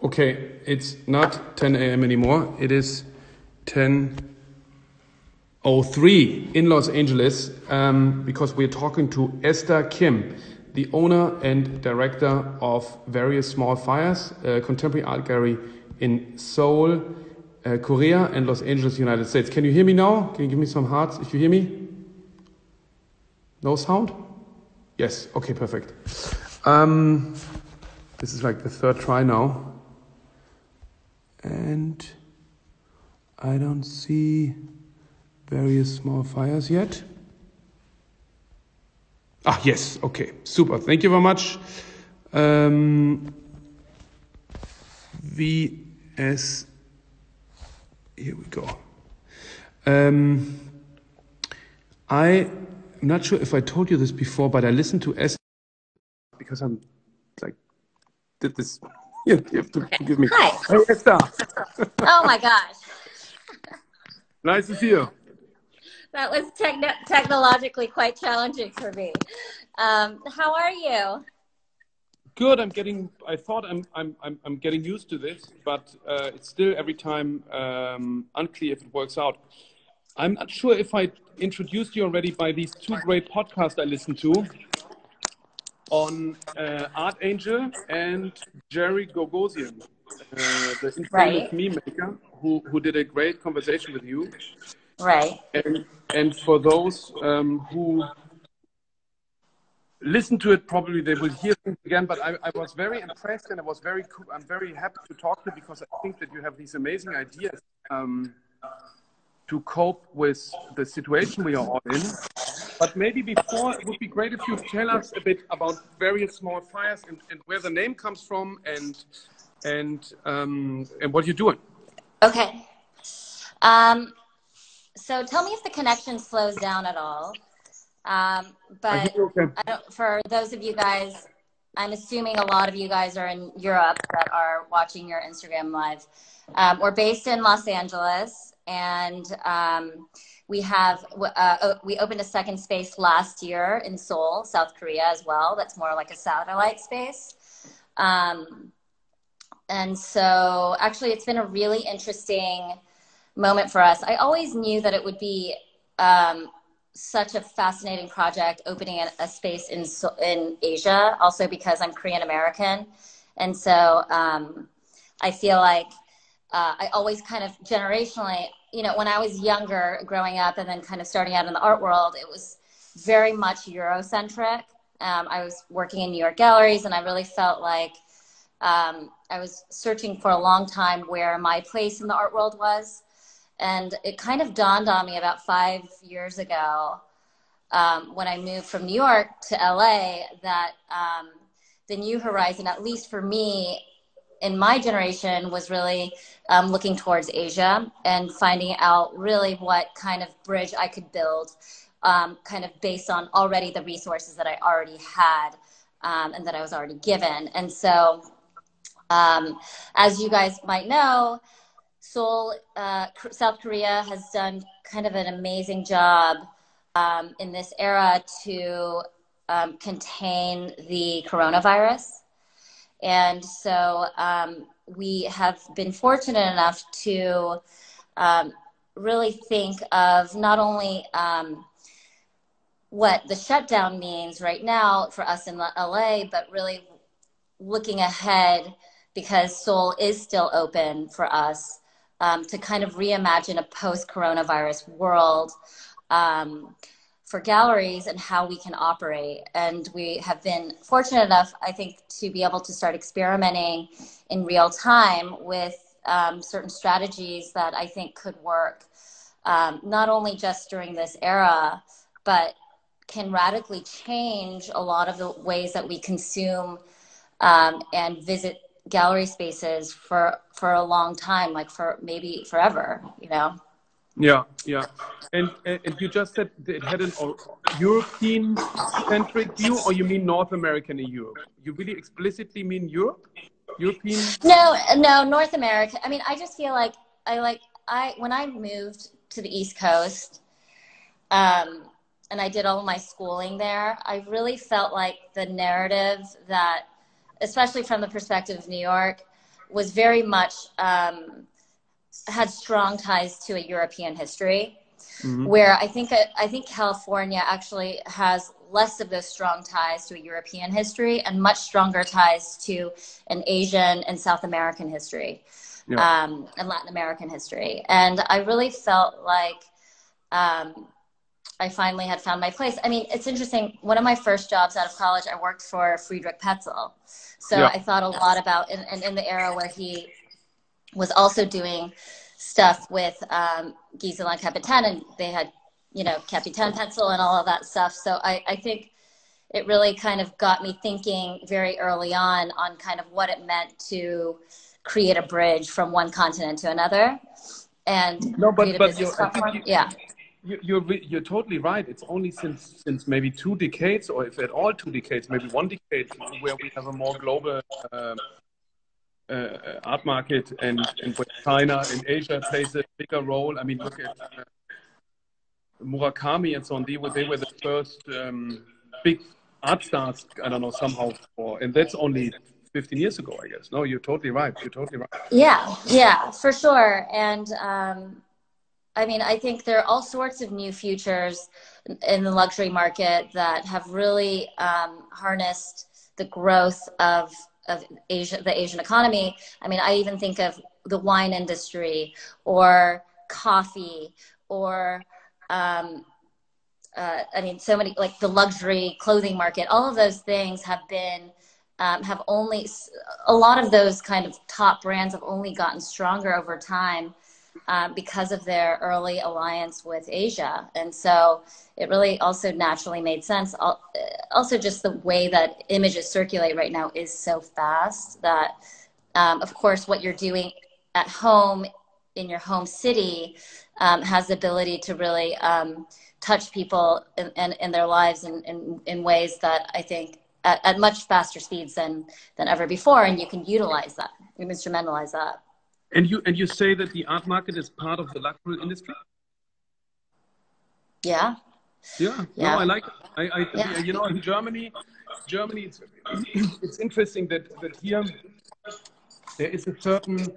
Okay, it's not 10 a.m. anymore. It is 10:03 in Los Angeles because we're talking to Esther Kim, the owner and director of various small fires, contemporary art gallery in Seoul, Korea, and Los Angeles, United States. Can you hear me now? Can you give me some hearts if you hear me? No sound? Yes. Okay, perfect. This is like the third try now. And I don't see various small fires yet. Ah, yes. Okay, super. Thank you very much. VS. Here we go. I'm not sure if I told you this before, but I listened to Esther because I'm like, did this. You have to forgive me. Hi. Hey, Esther. Oh my gosh. Nice to see you. That was technologically quite challenging for me. How are you? Good. I thought I'm getting used to this, but it's still every time unclear if it works out. I'm not sure if I introduced you already by these two great podcasts I listened to on Art Angel and Jerry Gogosian, the infamous Right. meme maker who did a great conversation with you. Right. And for those who listen to it, probably they will hear things again. But I was very impressed, and I'm very happy to talk to you because I think that you have these amazing ideas to cope with the situation we are all in. But maybe before, it would be great if you tell us a bit about various small fires and where the name comes from and what you're doing. Okay. So tell me if the connection slows down at all. I hear But you okay. for those of you guys, I'm assuming a lot of you guys are in Europe that are watching your Instagram live. We're based in Los Angeles, and we opened a second space last year in Seoul, South Korea as well. That's more like a satellite space. And so actually it's been a really interesting moment for us. I always knew that it would be such a fascinating project opening a space in Asia, also because I'm Korean American. And so I feel like I always kind of generationally, when I was younger growing up and then kind of starting out in the art world, it was very much Eurocentric. I was working in New York galleries, and I really felt like I was searching for a long time where my place in the art world was. And it kind of dawned on me about 5 years ago when I moved from New York to LA that the new horizon, at least for me, in my generation, was really looking towards Asia and finding out really what kind of bridge I could build kind of based on already the resources that I already had and that I was already given. And so as you guys might know, Seoul, South Korea has done kind of an amazing job in this era to contain the coronavirus. And so we have been fortunate enough to really think of not only what the shutdown means right now for us in LA, but really looking ahead, because Seoul is still open for us, to kind of reimagine a post-coronavirus world for galleries and how we can operate. And we have been fortunate enough, I think, to be able to start experimenting in real time with certain strategies that I think could work, not only just during this era, but can radically change a lot of the ways that we consume and visit gallery spaces for a long time, like for maybe forever, Yeah. And you just said it had an European-centric view, or you mean North American in Europe? You really explicitly mean Europe? European? No, North America. I mean, I just feel like when I moved to the East Coast, and I did all of my schooling there, I really felt like the narrative that, especially from the perspective of New York, was very much had strong ties to a European history, where I think California actually has less of those strong ties to a European history and much stronger ties to an Asian and South American history, and Latin American history. And I really felt like I finally had found my place. I mean, it's interesting. One of my first jobs out of college, I worked for Friedrich Petzel. So I thought a lot about, and in the era where he was also doing stuff with Gisela and Capitan, and they had, you know, Capitan Petzel and all of that stuff. So I think it really kind of got me thinking very early on kind of what it meant to create a bridge from one continent to another and create a business platform. You're totally right. It's only since maybe 2 decades, or if at all 2 decades, maybe 1 decade, where we have a more global art market, and where China and Asia plays a bigger role. I mean, look at Murakami and so on. They were the first big art stars. I don't know, somehow, and that's only 15 years ago, I guess. No, you're totally right. You're totally right. Yeah, for sure. And I mean, I think there are all sorts of new futures in the luxury market that have really harnessed the growth of Asia, the Asian economy. I mean, I even think of the wine industry or coffee or, I mean, so many, like the luxury clothing market, all of those things have been, have only, a lot of those kind of top brands have only gotten stronger over time. Because of their early alliance with Asia. And so it really also naturally made sense. Also just the way that images circulate right now is so fast that, of course, what you're doing at home in your home city has the ability to really touch people in their lives in ways that I think at much faster speeds than ever before. And you can utilize that, you can instrumentalize that. And you say that the art market is part of the luxury industry? Yeah. No, I like it. You know, in Germany, it's interesting that here there is a certain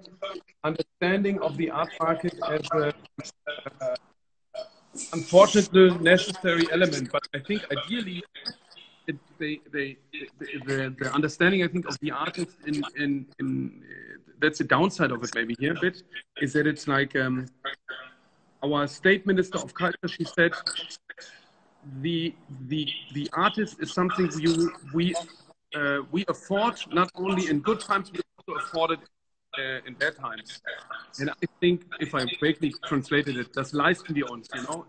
understanding of the art market as a unfortunately necessary element. But I think ideally, the understanding, I think, of the artist in that's the downside of it maybe here a bit, is that it's like our state minister of culture, she said the artist is something we afford not only in good times, we also afford it in bad times. And I think, if I vaguely translated it, das leisten wir uns, you know.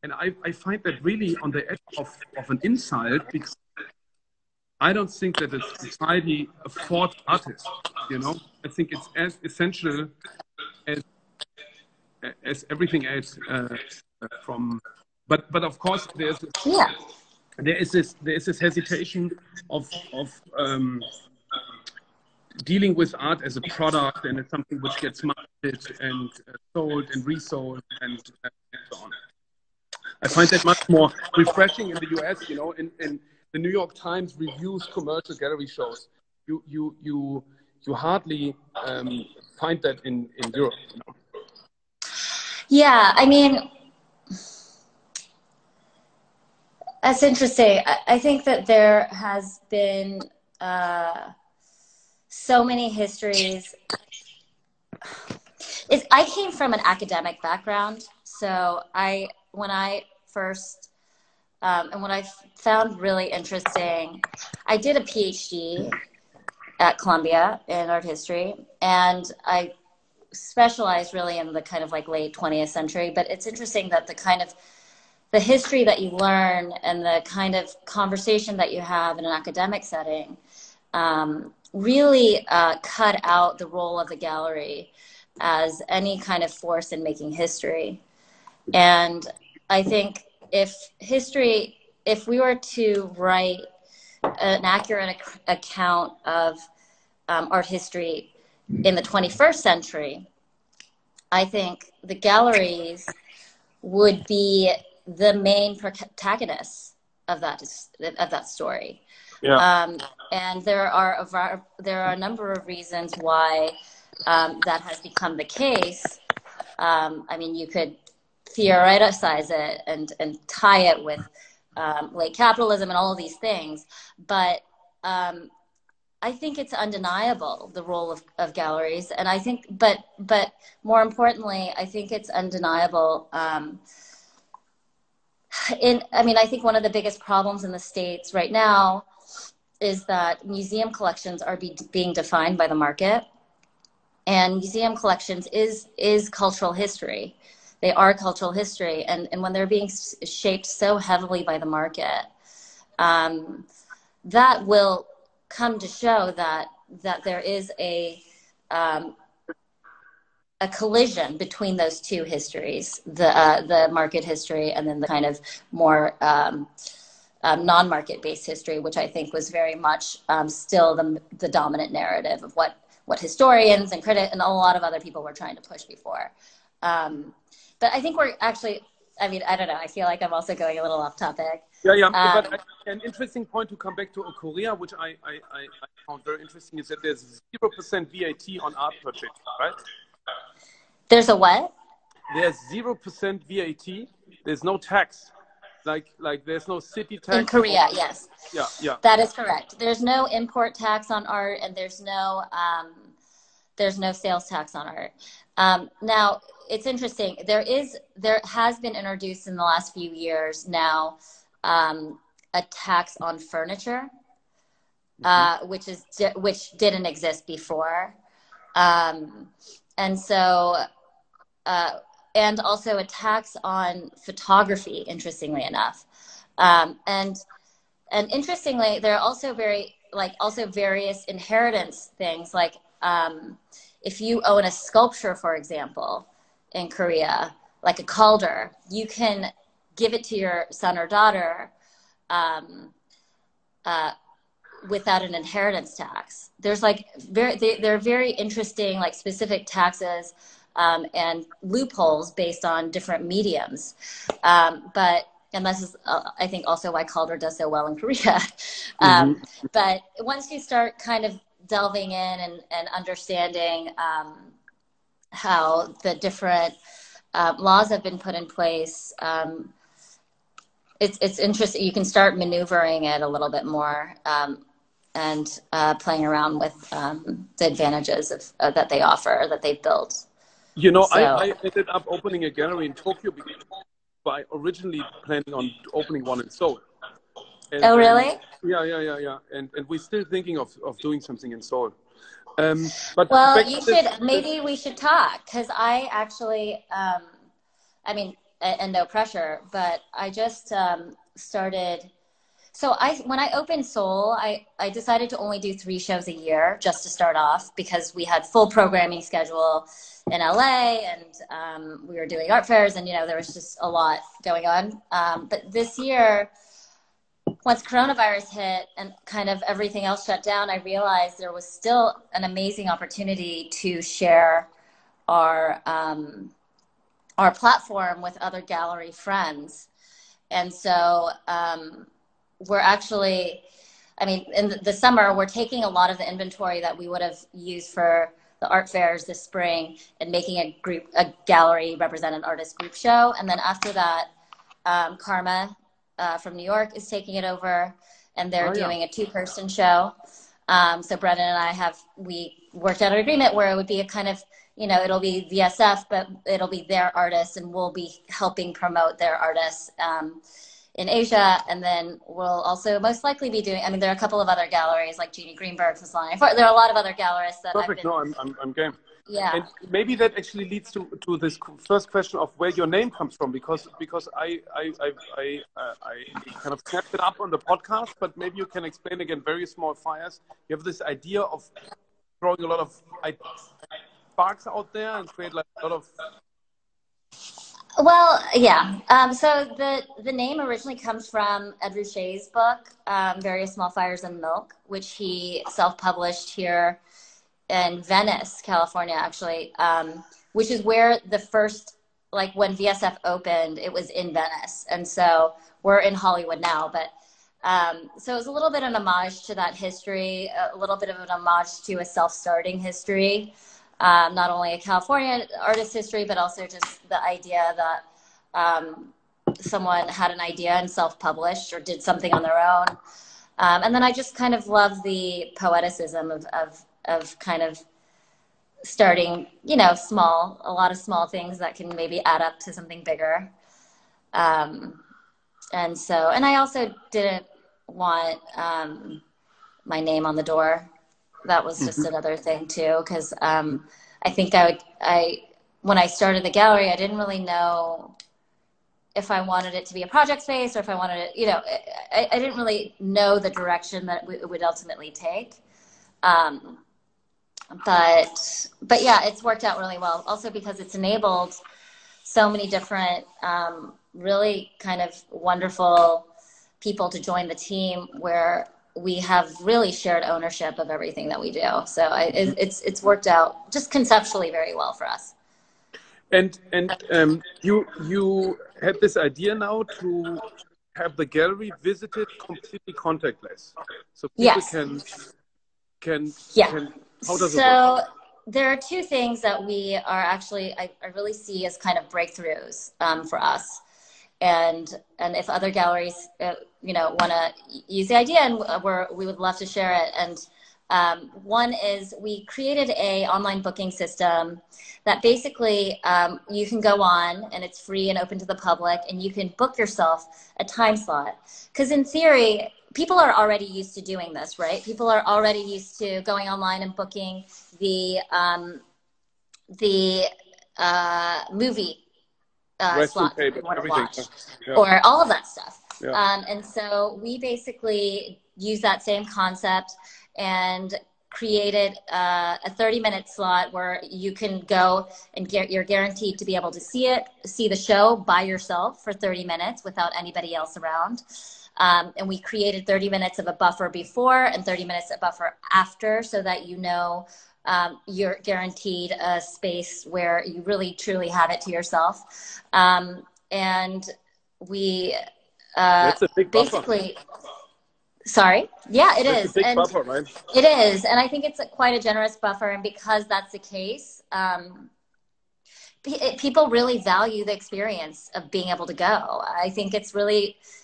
And I find that really on the edge of an insult, because I don't think that the society affords artists, you know. I think it's as essential as everything else from, but of course there is this hesitation of dealing with art as a product, and it's something which gets marketed and sold and resold and so on. I find that much more refreshing in the US, you know. In the New York Times reviews commercial gallery shows, you hardly find that in Europe, you know? Yeah, I mean, that's interesting. I think that there has been so many histories. I came from an academic background, so when I first, and what I found really interesting, I did a PhD at Columbia in art history, and I specialized really in the kind of like late 20th century. But it's interesting that the history that you learn and the kind of conversation that you have in an academic setting really cut out the role of the gallery as any kind of force in making history. And I think if we were to write an accurate account of art history in the 21st century, I think the galleries would be the main protagonists of that story. Yeah. And there are a number of reasons why that has become the case. I mean, you could theorize it and tie it with late capitalism and all of these things, but I think it's undeniable the role of galleries, and I think, but more importantly, I think it's undeniable. I think one of the biggest problems in the States right now is that museum collections are being defined by the market, and museum collections is cultural history. They are cultural history, and when they're being shaped so heavily by the market, that will come to show that there is a collision between those two histories, the market history and then the kind of more non-market based history, which I think was very much still the dominant narrative of what historians and critics and a lot of other people were trying to push before. But I think we're actually, I mean, I don't know, I feel like I'm also going a little off topic. Yeah. But an interesting point to come back to Korea, which I found very interesting, is that there's 0% VAT on art purchase, right? There's a what? There's 0% VAT. There's no tax. Like there's no city tax. In Korea, yes. Yeah. That is correct. There's no import tax on art, and there's no sales tax on art. Now, it's interesting. There has been introduced in the last few years now a tax on furniture, which didn't exist before, and so and also a tax on photography. Interestingly enough, and interestingly, there are also various inheritance things, like if you own a sculpture, for example, in Korea, like a cauldron, you can give it to your son or daughter without an inheritance tax. There's there are very interesting specific taxes and loopholes based on different mediums. And this is, I think, also why cauldron does so well in Korea. But once you start kind of delving in and understanding how the different laws have been put in place, it's interesting. You can start maneuvering it a little bit more and playing around with the advantages that they offer, that they've built. You know, so, I ended up opening a gallery in Tokyo by originally planning on opening one in Seoul. And, oh, really? Yeah. And we're still thinking of doing something in Seoul. But well, maybe we should talk, because I actually, I mean, and no pressure, but I just started. So when I opened Seoul, I decided to only do 3 shows a year just to start off, because we had full programming schedule in LA, and we were doing art fairs, and there was just a lot going on. But this year, once coronavirus hit and kind of everything else shut down, I realized there was still an amazing opportunity to share our platform with other gallery friends. And so we're actually, I mean, in the summer, we're taking a lot of the inventory that we would have used for the art fairs this spring and making a gallery represented artist group show. And then after that, Karma from New York is taking it over, and they're doing a 2-person show. So Brennan and we worked out an agreement where it would be a kind of, it'll be VSF, but it'll be their artists, and we'll be helping promote their artists in Asia. And then we'll also most likely be doing, I mean, there are a couple of other galleries like Jeannie Greenberg from Salon. There are a lot of other gallerists that Perfect. I'm game. Yeah. And maybe that actually leads to this first question of where your name comes from, because I kind of snapped it up on the podcast, but maybe you can explain again. Very Small Fires. You have this idea of throwing a lot of sparks out there and create a lot of. Well, yeah. So the name originally comes from Ed Ruscha's book, Various Small Fires in Milk, which he self-published here in Venice, California, actually, which is where the first, when VSF opened, it was in Venice. And so we're in Hollywood now, but So it was a little bit an homage to that history, a little bit of an homage to a self-starting history, not only a California artist history, but also just the idea that someone had an idea and self-published or did something on their own. And then I just kind of love the poeticism of kind of starting, you know, small, a lot of small things that can maybe add up to something bigger. And so, and I also didn't want my name on the door. That was just another thing too, because I think when I started the gallery, I didn't really know if I wanted it to be a project space or if I wanted it, you know, I didn't really know the direction that it would ultimately take. But yeah, it's worked out really well. Also because it's enabled so many different, really kind of wonderful people to join the team where we have really shared ownership of everything that we do. So it's worked out just conceptually very well for us. And you had this idea now to have the gallery visited completely contactless, so people can how does it work? There are two things that we are actually I really see as kind of breakthroughs for us, and if other galleries you know want to use the idea, and we would love to share it. And one is we created a online booking system that basically you can go on and it's free and open to the public, and you can book yourself a time slot. Because in theory, people are already used to doing this, right? People are already used to going online and booking the movie slot that you want to watch, or all of that stuff. Yeah. And so we basically use that same concept and created a 30-minute slot where you can go and you're guaranteed to be able to see the show by yourself for 30 minutes without anybody else around. And we created 30 minutes of a buffer before and 30 minutes of buffer after, so that you know you're guaranteed a space where you really truly have it to yourself. And we that's a big basically buffer. Sorry. Yeah, it that's is. A big and buffer, right? It is. And I think it's quite a generous buffer. And because that's the case, people really value the experience of being able to go. I think it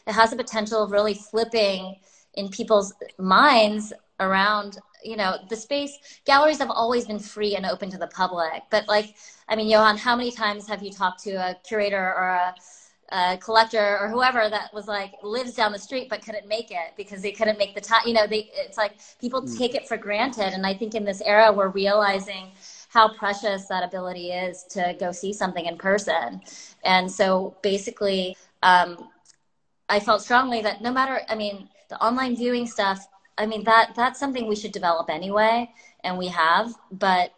has the potential of really flipping in people's minds around, you know, the space. Galleries have always been free and open to the public. But like, I mean, Johan, how many times have you talked to a curator or a collector or whoever that was like lives down the street but couldn't make it because they couldn't make the time? You know, it's like people take it for granted. And I think in this era we're realizing how precious that ability is to go see something in person. And so basically I felt strongly that no matter, I mean, the online viewing stuff, I mean, that's something we should develop anyway, and we have, but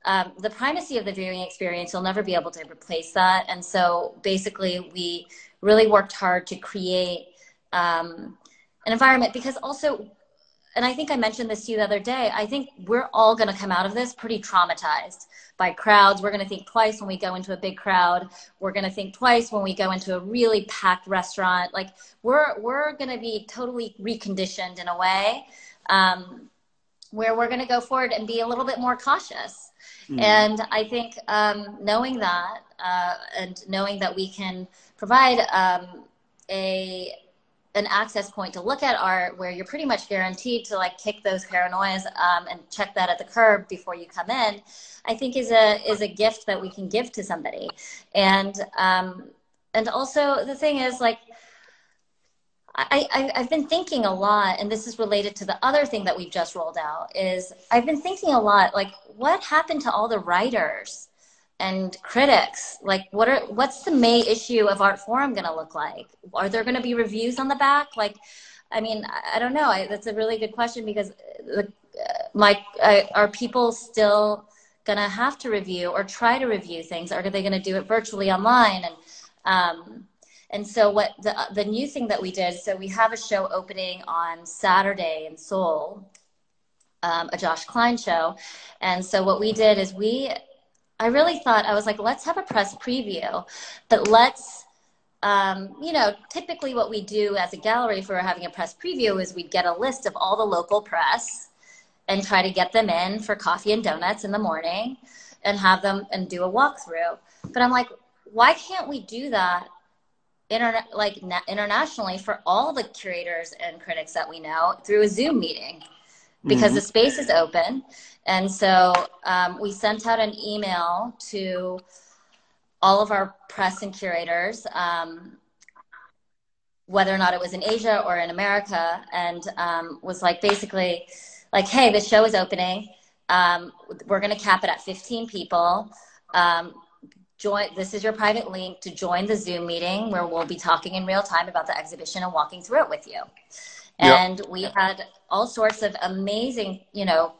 the primacy of the viewing experience, you'll never be able to replace that. And so basically we really worked hard to create an environment, because also, and I think I mentioned this to you the other day, I think we're all going to come out of this pretty traumatized by crowds. We're going to think twice when we go into a big crowd. We're going to think twice when we go into a really packed restaurant. Like we're going to be totally reconditioned in a way where we're going to go forward and be a little bit more cautious. And I think knowing that and knowing that we can provide an access point to look at art where you're pretty much guaranteed to like kick those paranoias and check that at the curb before you come in, I think is a gift that we can give to somebody. And also the thing is, like, I've been thinking a lot, and this is related to the other thing that we've just rolled out, is I've been thinking a lot, like, what happened to all the writers and critics? Like, what's the May issue of Art Forum going to look like? Are there going to be reviews on the back? Like, I mean, I don't know. That's a really good question, because are people still going to have to review or try to review things? Or are they going to do it virtually online? And so what the new thing that we did, so we have a show opening on Saturday in Seoul, a Josh Klein show. And so what we did is I really thought, I was like, let's have a press preview, but let's you know, typically what we do as a gallery for having a press preview is we'd get a list of all the local press and try to get them in for coffee and donuts in the morning and have them and do a walkthrough. But I'm like, why can't we do that internationally for all the curators and critics that we know through a Zoom meeting? Because the space is open. And so we sent out an email to all of our press and curators, whether or not it was in Asia or in America, and was like, basically like, hey, this show is opening. We're going to cap it at 15 people. This is your private link to join the Zoom meeting where we'll be talking in real time about the exhibition and walking through it with you. And we had all sorts of amazing, you know,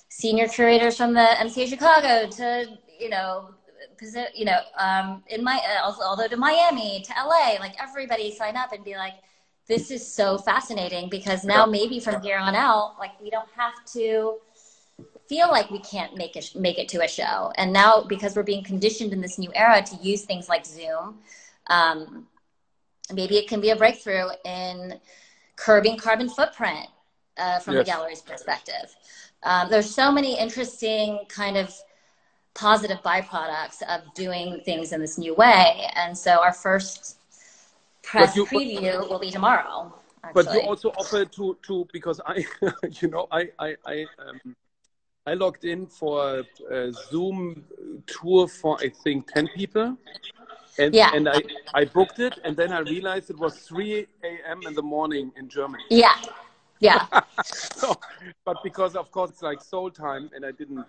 senior curators from the MCA Chicago to, you know, although to Miami, to LA, like everybody sign up and be like, this is so fascinating, because now maybe from here on out, like we don't have to feel like we can't make it to a show. And now, because we're being conditioned in this new era to use things like Zoom, maybe it can be a breakthrough in curbing carbon footprint from the gallery's perspective. There's so many interesting kind of positive byproducts of doing things in this new way. And so our first press preview will be tomorrow, actually. But you also offer to because I, you know, I logged in for a Zoom tour for, I think, 10 people. And I booked it, and then I realized it was 3 a.m. in the morning in Germany. Yeah. So, but because of course it's like Seoul time, and I didn't.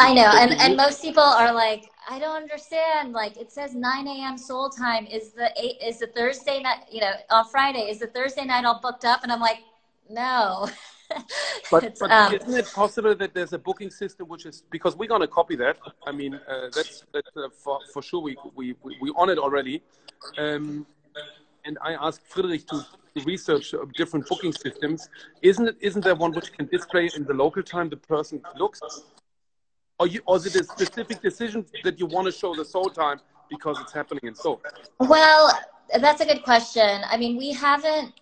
I know, and most people are like, I don't understand. Like, it says 9 a.m. Seoul time. Is the Thursday night? You know, on Friday, is the Thursday night all booked up? And I'm like, no. But isn't it possible that there's a booking system which is, because we're gonna copy that? I mean, that's for sure. We on it already, and I asked Friedrich to research different booking systems. Isn't there one which can display in the local time the person looks? Or is it a specific decision that you want to show the Seoul time because it's happening in Seoul? Well, that's a good question. I mean, we haven't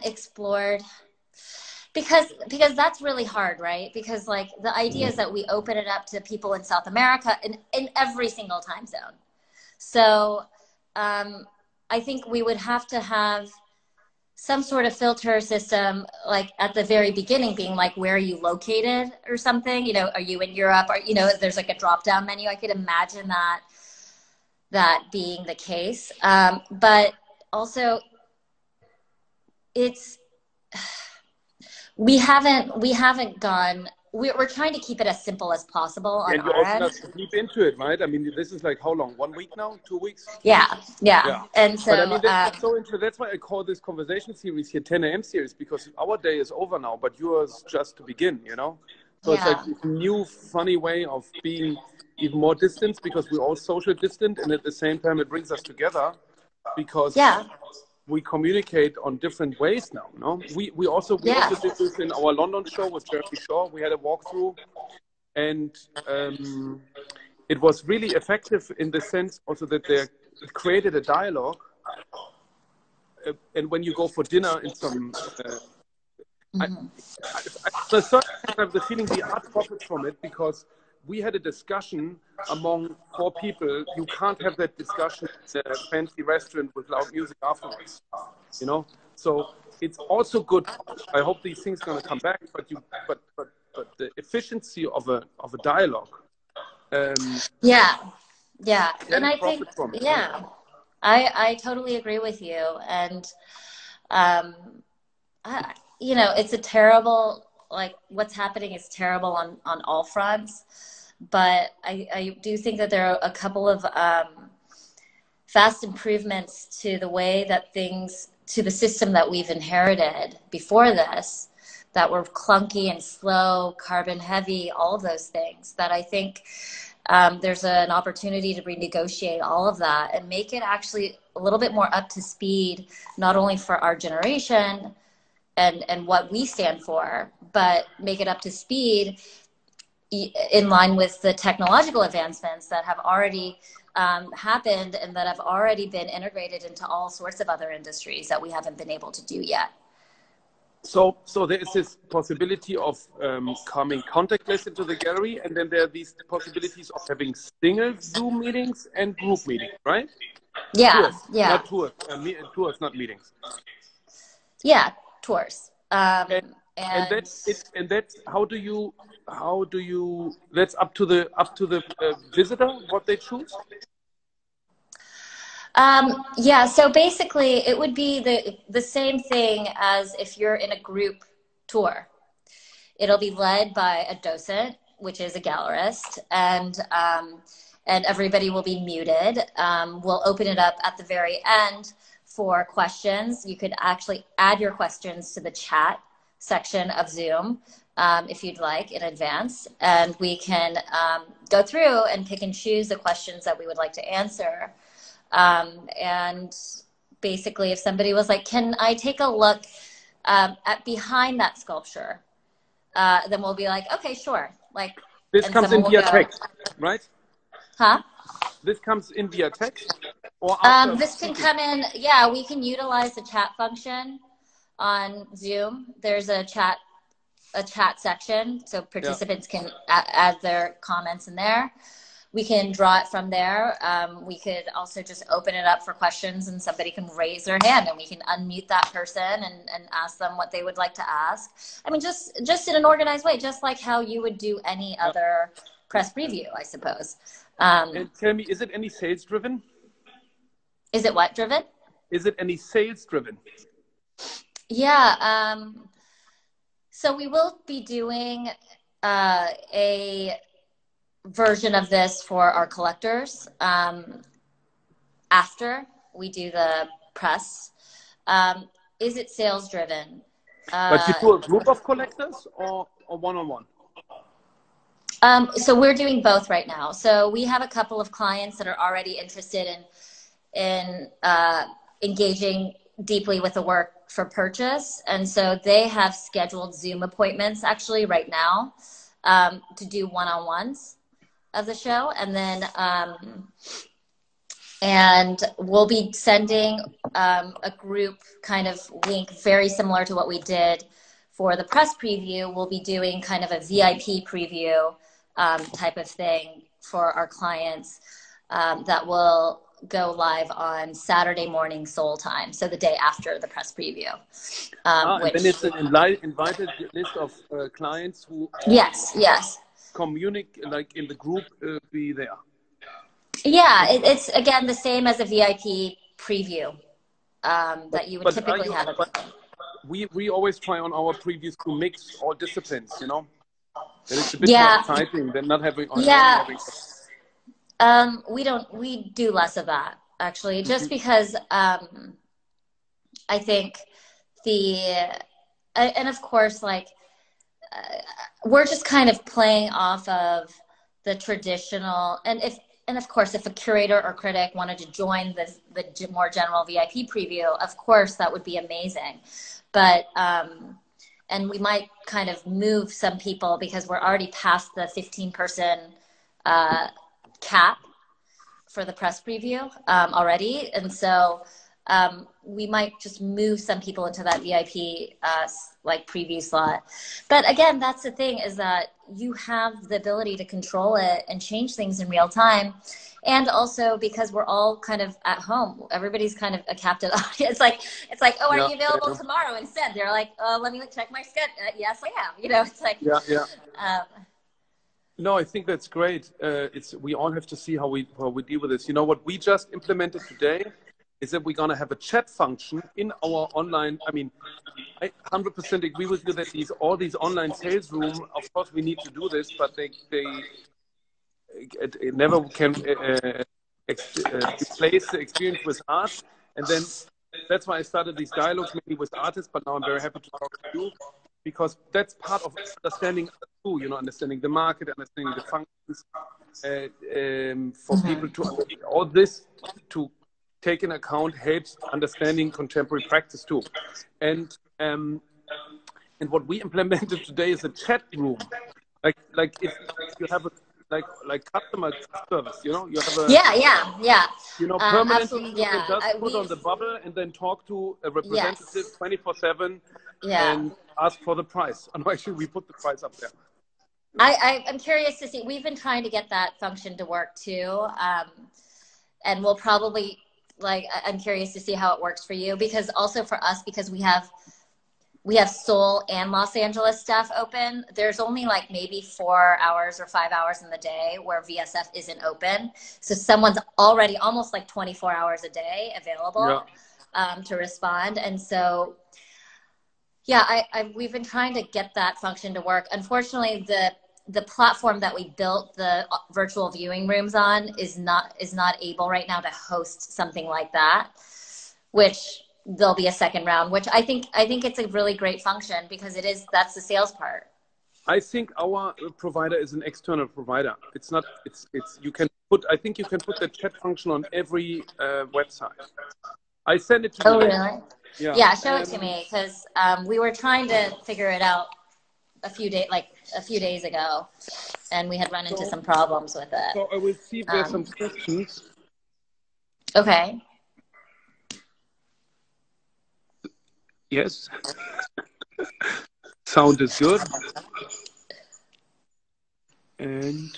explored, because that's really hard, right? Because like the idea is that we open it up to people in South America in every single time zone. So I think we would have to have some sort of filter system, like at the very beginning, being like, where are you located or something? You know, are you in Europe? Or, you know, there's like a drop down menu. I could imagine that being the case. But also we haven't gone, we're trying to keep it as simple as possible on and you our also end. have to deep into it, right? I mean, this is like how long? 1 week now? 2 weeks? Yeah. And so, but I mean, that's so interesting. That's why I call this conversation series here 10 a.m. series, because our day is over now, but yours just to begin, you know? So it's like this new, funny way of being even more distant, because we're all social distant, and at the same time, it brings us together because we communicate on different ways now. No, we also did this in our London show with Jeremy Shaw. We had a walkthrough, and it was really effective in the sense also that they created a dialogue. And when you go for dinner in some, I have the feeling the art profits from it, because we had a discussion among 4 people. You can't have that discussion in a fancy restaurant with loud music afterwards, you know? So it's also good. I hope these things are going to come back, but the efficiency of a dialogue. And I think, I totally agree with you. And, you know, it's a terrible, like what's happening is terrible on all fronts. But I do think that there are a couple of fast improvements to the way that to the system that we've inherited before this, that were clunky and slow, carbon heavy, all of those things, that I think there's an opportunity to renegotiate all of that and make it actually a little bit more up to speed, not only for our generation and what we stand for, but make it up to speed in line with the technological advancements that have already happened and that have already been integrated into all sorts of other industries that we haven't been able to do yet. So there is this possibility of coming contactless into the gallery, and then there are these possibilities of having single Zoom meetings and group meetings, right? Yeah, tours, yeah. not tours, tours, not meetings. Yeah, tours. And that's how do you that's up to the visitor what they choose. Yeah, so basically it would be the same thing as if you're in a group tour. It'll be led by a docent, which is a gallerist, and everybody will be muted. We'll open it up at the very end for questions. You could actually add your questions to the chat section of Zoom if you'd like in advance, and we can go through and pick and choose the questions that we would like to answer. And basically, if somebody was like, can I take a look at behind that sculpture? Then we'll be like, okay, sure. Like, this comes in via text, right? Huh? This comes in via text? Or this can come in, yeah, we can utilize the chat function on Zoom. There's a chat section, so participants can add their comments in there. We can draw it from there. We could also just open it up for questions, and somebody can raise their hand and we can unmute that person and ask them what they would like to ask. I mean, just in an organized way, just like how you would do any other press preview, I suppose. And tell me, is it any sales driven? Is it what driven? Is it any sales driven? Yeah. So we will be doing a version of this for our collectors after we do the press. Is it sales driven? But you do a group of collectors or one-on-one? So we're doing both right now. So we have a couple of clients that are already interested in engaging deeply with the work for purchase. And so they have scheduled Zoom appointments actually right now to do one-on-ones of the show. And then and we'll be sending a group kind of link very similar to what we did for the press preview. We'll be doing kind of a VIP preview type of thing for our clients that will go live on Saturday morning Seoul time, so the day after the press preview. And then it's an invited list of clients who yes communicate, like in the group, be there. Yeah, it's again the same as a VIP preview that you would typically have. We always try on our previews to mix all disciplines, you know. That it's a bit more exciting than not having. We do less of that actually, just because I think and of course, like we're just kind of playing off of the traditional, and of course, if a curator or critic wanted to join the more general VIP preview, of course, that would be amazing. But, and we might kind of move some people because we're already past the 15-person cap for the press preview already. And so we might just move some people into that VIP like preview slot. But again, that's the thing, is that you have the ability to control it and change things in real time. And also because we're all kind of at home, everybody's kind of a captive audience. It's like, oh, are you available tomorrow instead? They're like, let me check my schedule. Yes, I am. You know, it's like, no, I think that's great. We all have to see how we deal with this. You know, what we just implemented today is that we're going to have a chat function in our online. I mean, I 100% agree with you that all these online sales room, of course, we need to do this, but they never can replace the experience with art. And then that's why I started these dialogues maybe with artists, but now I'm very happy to talk to you, because that's part of understanding too, you know, understanding the market, understanding the functions, for people to understand all this, to take into account, helps understanding contemporary practice too. And what we implemented today is a chat room. like if you have a like customer service, you know, you have a yeah. permanently Absolutely, you can yeah. just put on the bubble and then talk to a representative Yes. 24/7 Yeah. and ask for the price. And actually, we put the price up there. I'm curious to see. We've been trying to get that function to work too, and we'll probably I'm curious to see how it works for you, because also for us, because we have Seoul and Los Angeles stuff open. There's only like maybe 4 hours or 5 hours in the day where VSF isn't open. So someone's already almost like 24 hours a day available to respond. And so, yeah, we've been trying to get that function to work. Unfortunately, the platform that we built the virtual viewing rooms on is not able right now to host something like that, which there'll be a second round, which I think it's a really great function, because that's the sales part. I think our provider is an external provider. It's not, you can put, I think you can put the chat function on every website. I send it to you. Oh, really? Yeah. Show it to me, because we were trying to figure it out a few days ago, and we had run into some problems with it. So I will see if there's some questions. Okay. Yes. Sound is good. And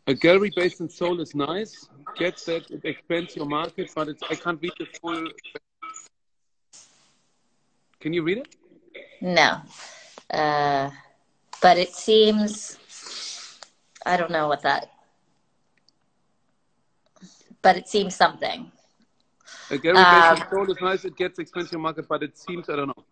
a gallery based in Seoul is nice. Get that it expands your market, but I can't read the full. Can you read it? No. But it seems, I don't know what that, but it seems something. A gallery based in Seoul is nice. It gets expands your market, but it seems, I don't know.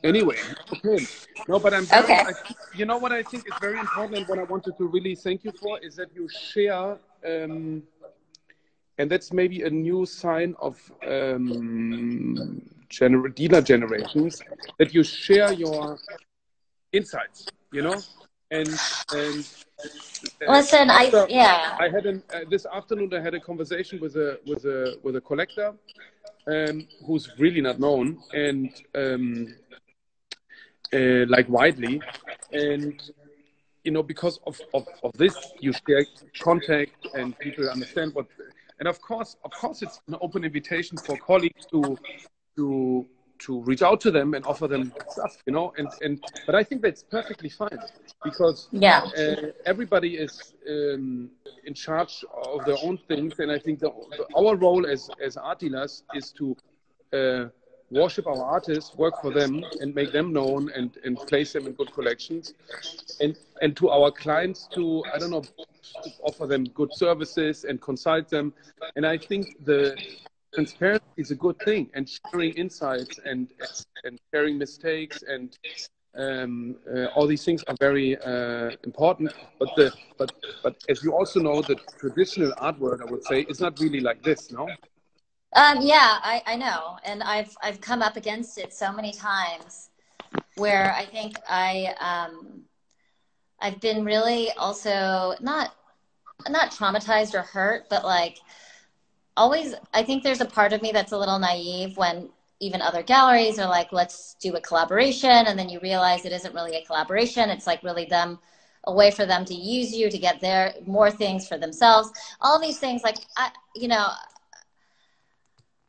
Anyway, okay. No, but I'm very, you know what I think is very important, and what I wanted to really thank you for is that you share, and that's maybe a new sign of dealer generations, that you share your insights, you know, and listen, I had this afternoon I had a conversation with a collector who's really not known and like widely, and you know, because of this you share contact and people understand what, and of course it's an open invitation for colleagues to reach out to them and offer them stuff, you know, and but I think that's perfectly fine, because everybody is in charge of their own things, and I think our role as art dealers is to worship our artists, work for them, and make them known, and place them in good collections, and to our clients to, I don't know, offer them good services and consult them, and I think the transparency is a good thing, and sharing insights and sharing mistakes and all these things are very important. But as you also know, the traditional art world, I would say, is not really like this, no? Yeah, I know, and I've come up against it so many times, where I think I've been really also not traumatized or hurt, but like always, I think there's a part of me that's a little naive when even other galleries are like, let's do a collaboration, and then you realize it isn't really a collaboration. It's like really a way for them to use you to get more things for themselves. All these things, like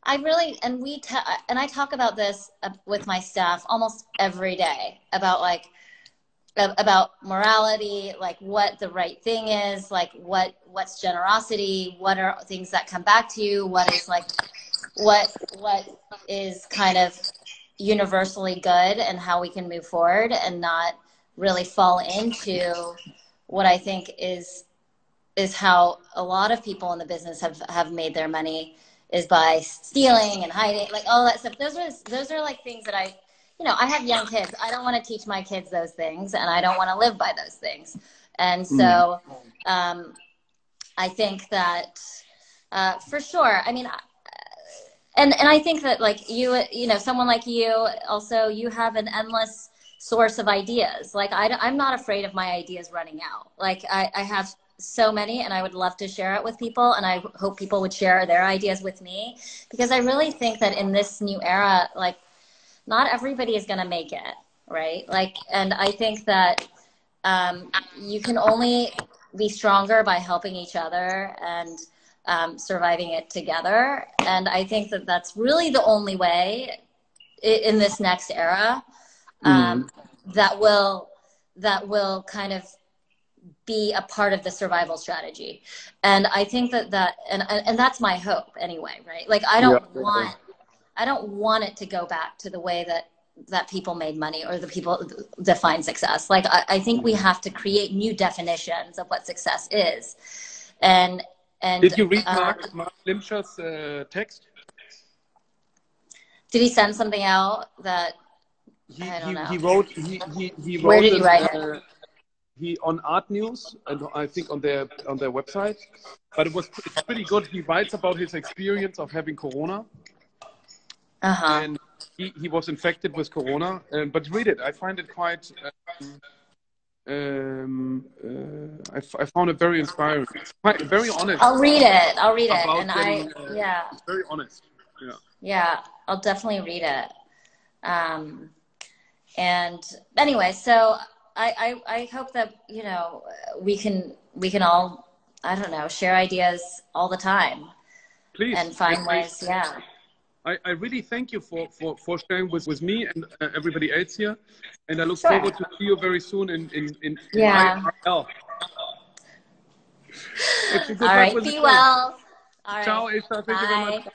I really, and I talk about this with my staff almost every day, about morality, like what the right thing is, like what's generosity, what are things that come back to you, what is like, what is kind of universally good, and how we can move forward and not really fall into what I think is how a lot of people in the business have made their money, is by stealing and hiding, like all that stuff. Those are like things that I have young kids. I don't want to teach my kids those things, and I don't want to live by those things. And so I think that for sure, I mean, and I think that like someone like you, also, you have an endless source of ideas. Like I'm not afraid of my ideas running out. Like I have so many, and I would love to share it with people, and I hope people would share their ideas with me, because I really think that in this new era, like not everybody is going to make it. right? Like, and I think that you can only be stronger by helping each other and surviving it together. And I think that that's really the only way in this next era that will kind of be a part of the survival strategy. And I think that and that's my hope anyway, right? Like I don't want it to go back to the way that people made money or the people define success. Like I think we have to create new definitions of what success is. And did you read Mark Limscher's text? Did he send something out that I don't know? He wrote. He wrote. Where did he write it? He on Art News, and I think on their website. But it's pretty good. He writes about his experience of having Corona. And he was infected with Corona. But read it. I find it quite. I found it very inspiring. Quite, very honest. I'll read it. And it's very honest. Yeah, I'll definitely read it. And anyway, so I hope that, you know, we can all, I don't know, share ideas all the time. Please. And find ways, yeah. I really thank you for sharing with me and everybody else here. And I look forward to see you very soon in IRL. All right, be well. All right. Ciao, Esther. Thank you very much.